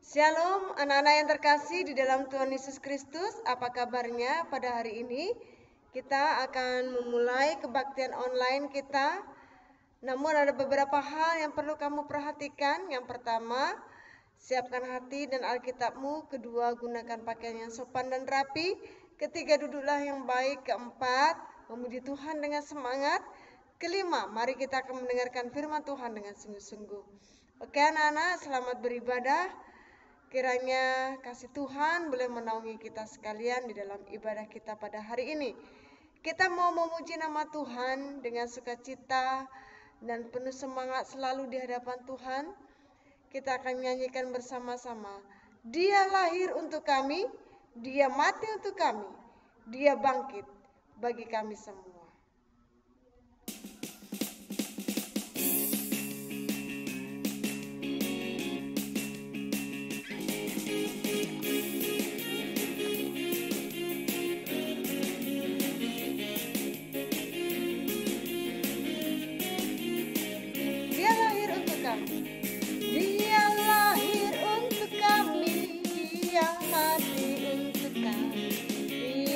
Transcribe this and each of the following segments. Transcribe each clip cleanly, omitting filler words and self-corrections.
Shalom anak-anak yang terkasih di dalam Tuhan Yesus Kristus. Apa kabarnya pada hari ini? Kita akan memulai kebaktian online kita. Namun ada beberapa hal yang perlu kamu perhatikan. Yang pertama, siapkan hati dan Alkitabmu. Kedua, gunakan pakaian yang sopan dan rapi. Ketiga, duduklah yang baik. Keempat, memuji Tuhan dengan semangat. Kelima, mari kita akan mendengarkan firman Tuhan dengan sungguh-sungguh. Oke anak-anak, selamat beribadah. Kiranya kasih Tuhan boleh menaungi kita sekalian di dalam ibadah kita pada hari ini. Kita mau memuji nama Tuhan dengan sukacita dan penuh semangat selalu di hadapan Tuhan. Kita akan nyanyikan bersama-sama. Dia lahir untuk kami, Dia mati untuk kami, Dia bangkit bagi kami semua.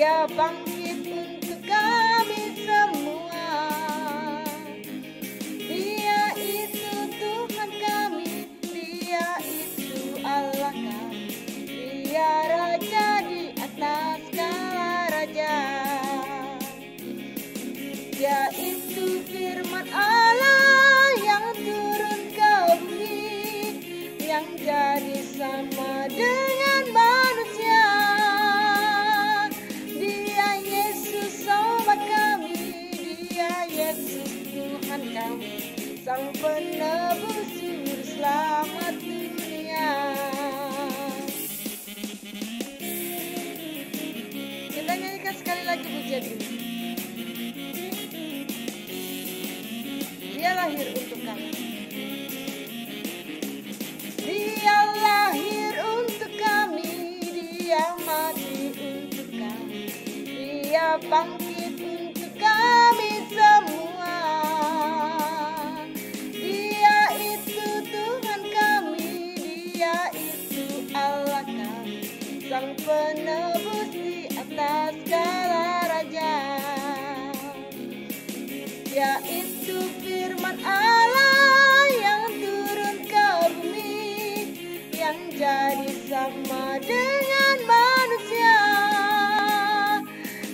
Dia bangkit untuk kami semua. Dia itu Tuhan kami, Dia itu Allah kami. Dia Raja di atas segala raja. Dia itu firman Allah yang turun ke bumi, yang jadi sama dengan manusia. Sang penebus juru selamat dunia. Kita nyanyikan sekali lagi pujian ini. Dia lahir untuk kami. Dia lahir untuk kami, Dia mati untuk kami, Dia bangkit untuk kami semua. Sang penebus di atas segala raja. Dia itu firman Allah yang turun ke bumi, yang jadi sama dengan manusia.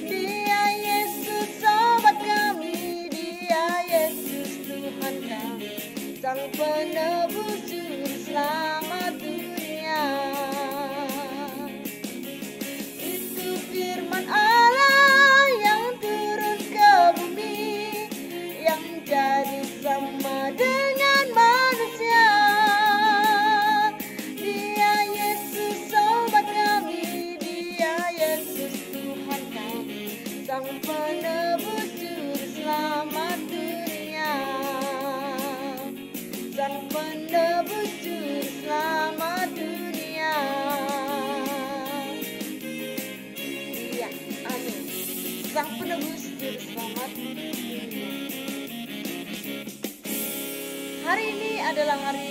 Dia Yesus sobat kami, Dia Yesus Tuhan kami, Sang penebus juru selamat dunia. Allah yang turun ke bumi, yang jadi sama dengan manusia. Dia Yesus sobat kami, Dia Yesus Tuhan kami, Sang penebus juru selamat dunia. Sang penebus juru selamat dunia. Sang penebus juru selamat dunia. Hari ini adalah hari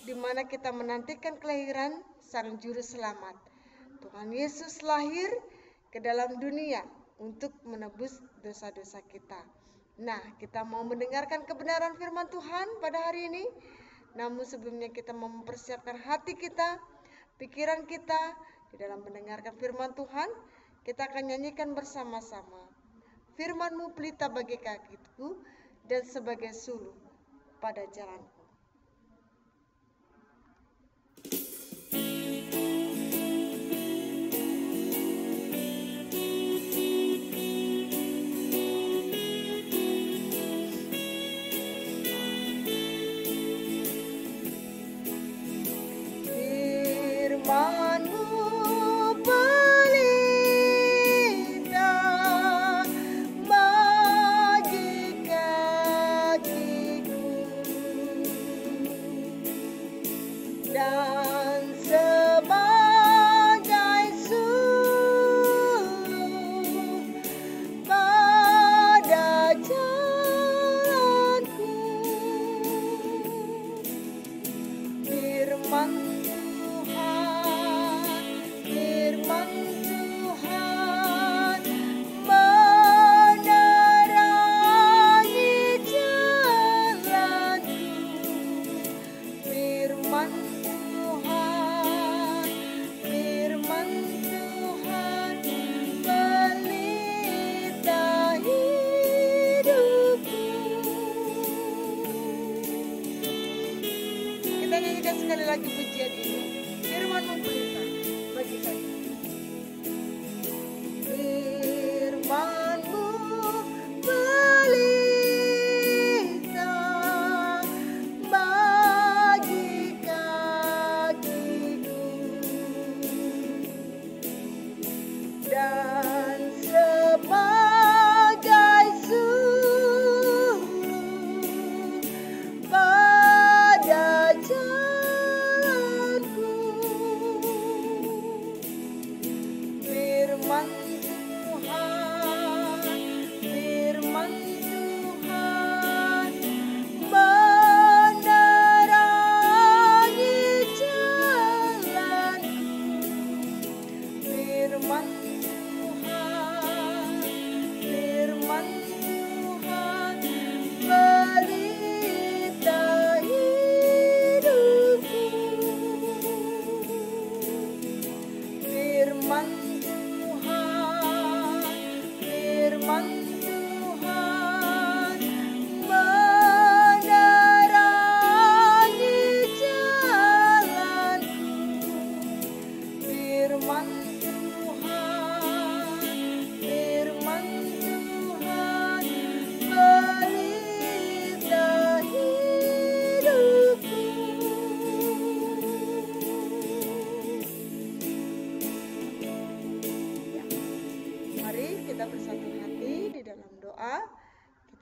di mana kita menantikan kelahiran Sang Juru Selamat. Tuhan Yesus lahir ke dalam dunia untuk menebus dosa-dosa kita. Nah, kita mau mendengarkan kebenaran firman Tuhan pada hari ini. Namun sebelumnya kita mau mempersiapkan hati kita, pikiran kita di dalam mendengarkan firman Tuhan. Kita akan nyanyikan bersama-sama. Firman-Mu pelita bagi kakiku dan sebagai suluh pada jalanku. Sekali lagi pujian ini, firman-Mu pelita bagi kami. Firman-Mu pelita bagi kakiku dan sebagai sulur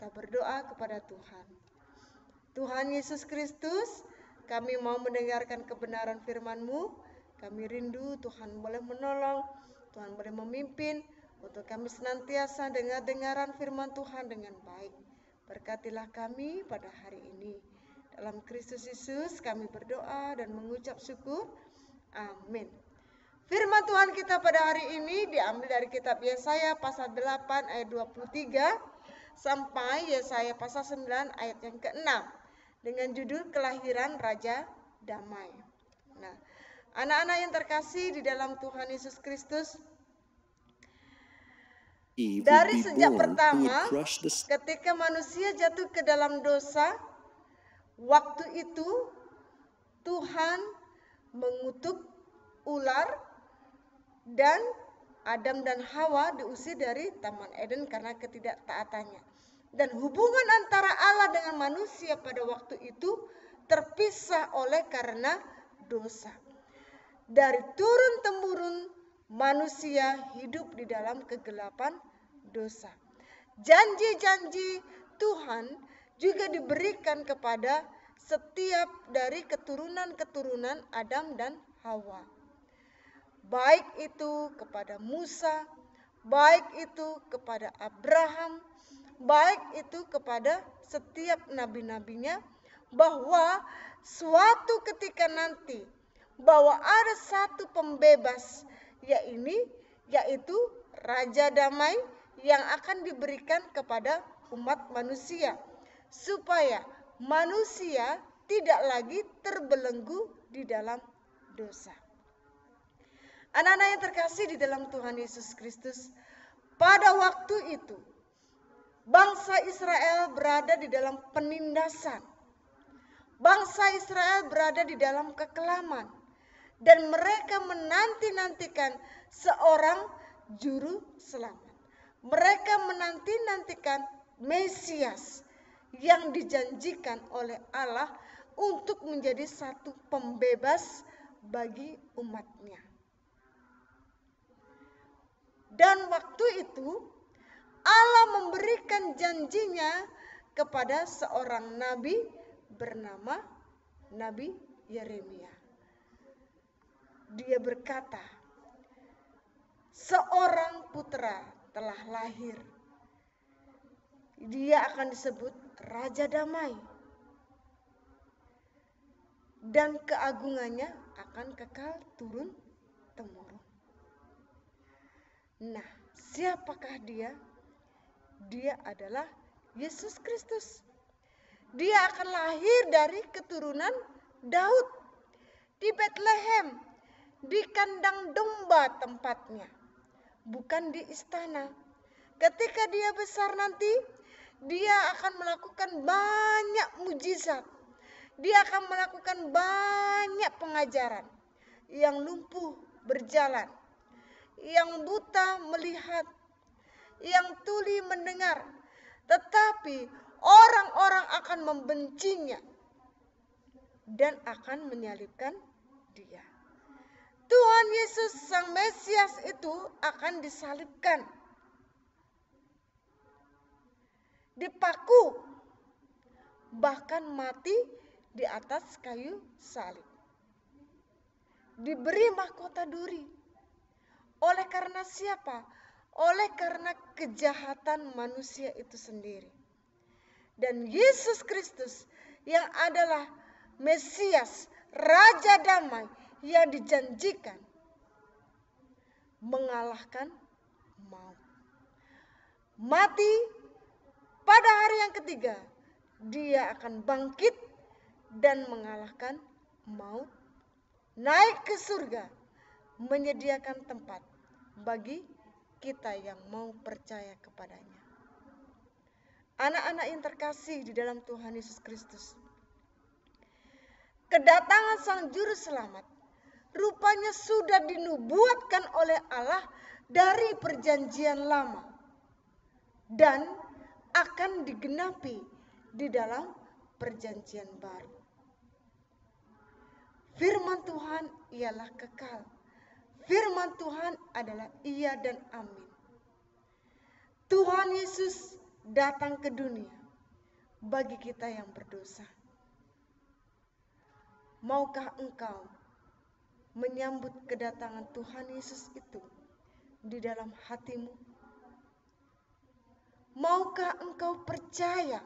pada berdoa kepada Tuhan. Tuhan Yesus Kristus, kami mau mendengarkan kebenaran firman-Mu. Kami rindu Tuhan boleh menolong, Tuhan boleh memimpin untuk kami senantiasa dengar-dengaran firman Tuhan dengan baik. Berkatilah kami pada hari ini. Dalam Kristus Yesus kami berdoa dan mengucap syukur. Amin. Firman Tuhan kita pada hari ini diambil dari kitab Yesaya pasal 8 ayat 23 sampai Yesaya pasal 9 ayat yang ke-6 dengan judul Kelahiran Raja Damai. Nah, anak-anak yang terkasih di dalam Tuhan Yesus Kristus, dari sejak pertama ketika manusia jatuh ke dalam dosa, waktu itu Tuhan mengutuk ular dan Adam dan Hawa diusir dari Taman Eden karena ketidaktaatannya. Dan hubungan antara Allah dengan manusia pada waktu itu terpisah oleh karena dosa. Dari turun-temurun manusia hidup di dalam kegelapan dosa. Janji-janji Tuhan juga diberikan kepada setiap dari keturunan-keturunan Adam dan Hawa. Baik itu kepada Musa, baik itu kepada Abraham, baik itu kepada setiap nabi-nabinya, bahwa suatu ketika nanti bahwa ada satu pembebas, yaitu Raja Damai yang akan diberikan kepada umat manusia, supaya manusia tidak lagi terbelenggu di dalam dosa. Anak-anak yang terkasih di dalam Tuhan Yesus Kristus, pada waktu itu bangsa Israel berada di dalam penindasan. Bangsa Israel berada di dalam kekelaman dan mereka menanti-nantikan seorang juru selamat. Mereka menanti-nantikan Mesias yang dijanjikan oleh Allah untuk menjadi satu pembebas bagi umatnya. Dan waktu itu Allah memberikan janjinya kepada seorang nabi bernama Nabi Yeremia. Dia berkata, seorang putra telah lahir. Dia akan disebut Raja Damai. Dan keagungannya akan kekal turun-temurun. Nah, siapakah dia? Dia adalah Yesus Kristus. Dia akan lahir dari keturunan Daud. di Bethlehem, di kandang domba tempatnya, bukan di istana. Ketika dia besar nanti, dia akan melakukan banyak mujizat. Dia akan melakukan banyak pengajaran. Yang lumpuh berjalan, yang buta melihat, yang tuli mendengar. Tetapi orang-orang akan membencinya dan akan menyalibkan dia. Tuhan Yesus Sang Mesias itu akan disalibkan, dipaku, bahkan mati di atas kayu salib. Diberi mahkota duri. Oleh karena siapa? Oleh karena kejahatan manusia itu sendiri. Dan Yesus Kristus yang adalah Mesias, Raja Damai yang dijanjikan, mengalahkan maut. Mati pada hari yang ketiga, dia akan bangkit dan mengalahkan maut, naik ke surga, menyediakan tempat bagi kita yang mau percaya kepadanya. Anak-anak yang terkasih di dalam Tuhan Yesus Kristus, kedatangan Sang Juru Selamat rupanya sudah dinubuatkan oleh Allah dari perjanjian lama dan akan digenapi di dalam perjanjian baru. Firman Tuhan ialah kekal. Firman Tuhan adalah iya dan amin. Tuhan Yesus datang ke dunia bagi kita yang berdosa. Maukah engkau menyambut kedatangan Tuhan Yesus itu di dalam hatimu? Maukah engkau percaya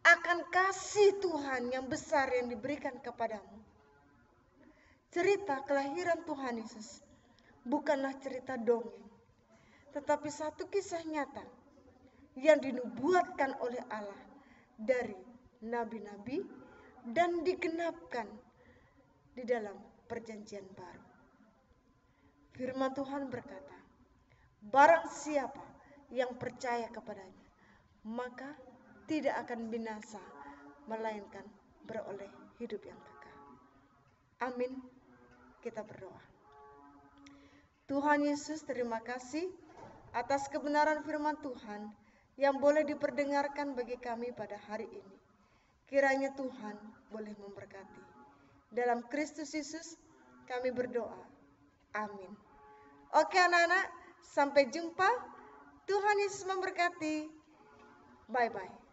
akan kasih Tuhan yang besar yang diberikan kepadamu? Cerita kelahiran Tuhan Yesus bukanlah cerita dongeng, tetapi satu kisah nyata yang dinubuatkan oleh Allah dari nabi-nabi dan digenapkan di dalam perjanjian baru. Firman Tuhan berkata, barang siapa yang percaya kepadanya, maka tidak akan binasa, melainkan beroleh hidup yang kekal. Amin. Kita berdoa. Tuhan Yesus, terima kasih atas kebenaran firman Tuhan yang boleh diperdengarkan bagi kami pada hari ini. Kiranya Tuhan boleh memberkati. Dalam Kristus Yesus kami berdoa. Amin. Oke anak-anak, sampai jumpa. Tuhan Yesus memberkati. Bye-bye.